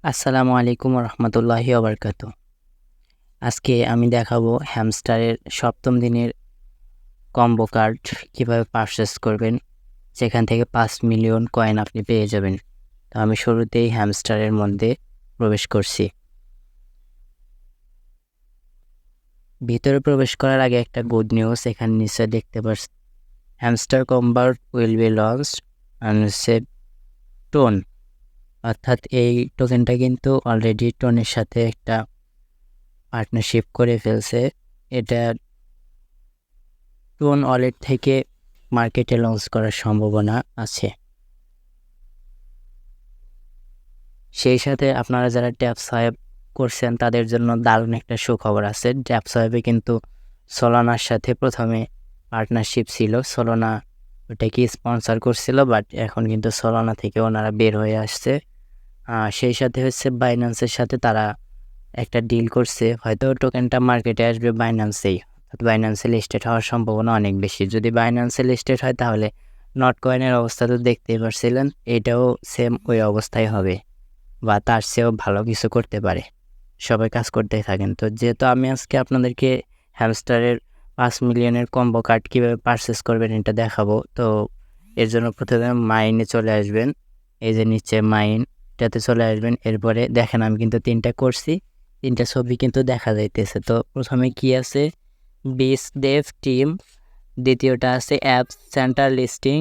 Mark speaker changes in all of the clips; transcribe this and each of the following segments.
Speaker 1: আসসালামু আলাইকুম রহমতুল্লাহি ওবরকাতু। আজকে আমি দেখাবো হ্যামস্টারের সপ্তম দিনের কম্বো কার্ড কীভাবে পারচেস করবেন, যেখান থেকে 5 মিলিয়ন কয়েন আপনি পেয়ে যাবেন। তো আমি শুরুতেই হ্যামস্টারের মধ্যে প্রবেশ করছি। ভিতরে প্রবেশ করার আগে একটা গুড নিউজ এখানে নিচে দেখতে পাচ্ছি, hamster combat will be launched and হচ্ছে টোন, অর্থাৎ এই টোকেনটা কিন্তু অলরেডি টোনের সাথে একটা পার্টনারশিপ করে ফেলছে। এটা টোন ওয়ালেট থেকে মার্কেটে লঞ্চ করার সম্ভাবনা আছে। সেই সাথে আপনারা যারা ট্যাপ সোয়াইপ করছেন তাদের জন্য দারুণ একটা সুখবর আছে। ট্যাপ সোয়াইপে কিন্তু সোলানার সাথে প্রথমে পার্টনারশিপ ছিল, সোলানা ওটাকে স্পন্সর করছিল, বাট এখন কিন্তু সোলানা থেকে ওনারা বের হয়ে আসছে। সেই সাথে হচ্ছে বাইন্যান্সের সাথে তারা একটা ডিল করছে, হয়তো টোকেনটা মার্কেটে আসবে বাইন্যান্সেই, বাইন্যান্সে লিস্টেড হওয়ার সম্ভাবনা অনেক বেশি। যদি বাইন্যান্সে লিস্টেড হয় তাহলে নট কয়েনের অবস্থা তো দেখতেই পারছিলেন, এটাও সেম ওই অবস্থায় হবে বা তার চেয়েও ভালো কিছু করতে পারে। সবাই কাজ করতেই থাকেন। তো যেহেতু আমি আজকে আপনাদেরকে হ্যামস্টারের 5 মিলিয়নের কম্বো কার্ড কীভাবে পারচেস করবেন এটা দেখাবো। তো এর জন্য প্রথমে মাইনে চলে আসবেন, এই যে নিচে মাইনটাতে চলে আসবেন। এরপরে দেখেন আমি কিন্তু 3টা করছি, 3টা ছবি কিন্তু দেখা যাইতেছে। তো প্রথমে কি আছে, বিস ডেভ টিম, দ্বিতীয়টা আছে অ্যাপ সেন্টার লিস্টিং,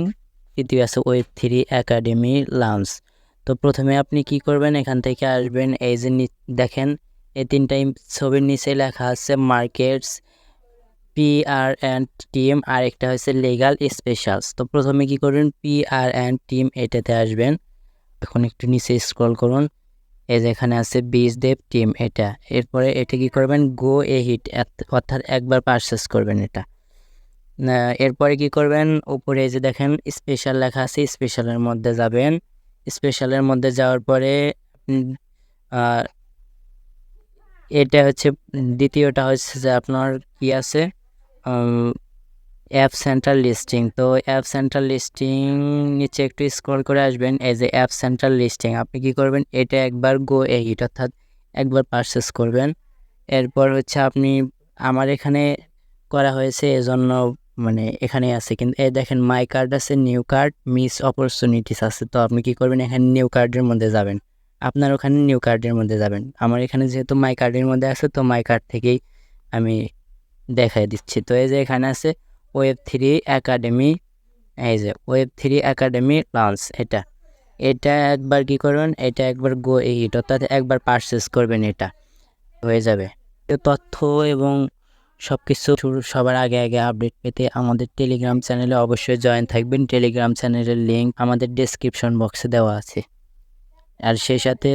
Speaker 1: তৃতীয় আছে Web3 একাডেমি লঞ্চ। তো প্রথমে আপনি কি করবেন, এখান থেকে আসবেন, এই যে দেখেন এই 3টাই ছবির নিচে লেখা আছে মার্কেটস PR অ্যান্ড টিম, আর একটা হচ্ছে লিগাল স্পেশালস। তো প্রথমে কি করবেন, PR অ্যান্ড টিম এটাতে আসবেন। এখন একটু নিচে স্ক্রল করুন, এই যে এখানে আছে বিস ডেভ টিম এটা। এরপরে এটা কি করবেন, গো এ হিট, অর্থাৎ একবার পারচেস করবেন এটা। এরপরে কি করবেন, উপরে এই যে দেখেন স্পেশাল লেখা আছে, স্পেশালের মধ্যে যাবেন। স্পেশালের মধ্যে যাওয়ার পরে এটা হচ্ছে দ্বিতীয়টা হচ্ছে যে আপনার কি আছে, অ্যাপ সেন্টার লিস্টিং। তো অ্যাপ সেন্টার লিস্টিং নিচে একটু স্ক্রল করে আসবেন, এই যে অ্যাপ সেন্টার লিস্টিং আপনি কি করবেন, এটা একবার গো এ হিট, অর্থাৎ একবার পারচেস করবেন। এরপর হচ্ছে আপনি, আমার এখানে করা হয়েছে এজন্য মানে এখানে আছে, কিন্তু এই দেখেন মাই কার্ড আছে, নিউ কার্ড, মিস অপরচুনিটিস আছে। তো আপনি কি করবেন, এখানে নিউ কার্ডের মধ্যে যাবেন, আপনার ওখানে নিউ কার্ডের মধ্যে যাবেন। আমার এখানে যেহেতু মাই কার্ডের মধ্যে আছে, তো মাই কার্ড থেকেই আমি দেখাই দিচ্ছি। তো এই যে এখানে আছে Web3 একাডেমি, এই যে Web3 একাডেমি লঞ্চ, এটা একবার কি করবেন, এটা একবার গো ইট, অর্থাৎ একবার পারচেস করবেন, এটা হয়ে যাবে। তথ্য এবং সব কিছু সবার আগে আপডেট পেতে আমাদের টেলিগ্রাম চ্যানেলে অবশ্যই জয়েন থাকবেন। টেলিগ্রাম চ্যানেলের লিঙ্ক আমাদের ডেসক্রিপশন বক্সে দেওয়া আছে। আর সেই সাথে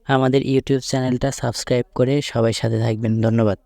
Speaker 1: আমাদের ইউটিউব চ্যানেলটা সাবস্ক্রাইব করে সবাই সাথে থাকবেন। ধন্যবাদ।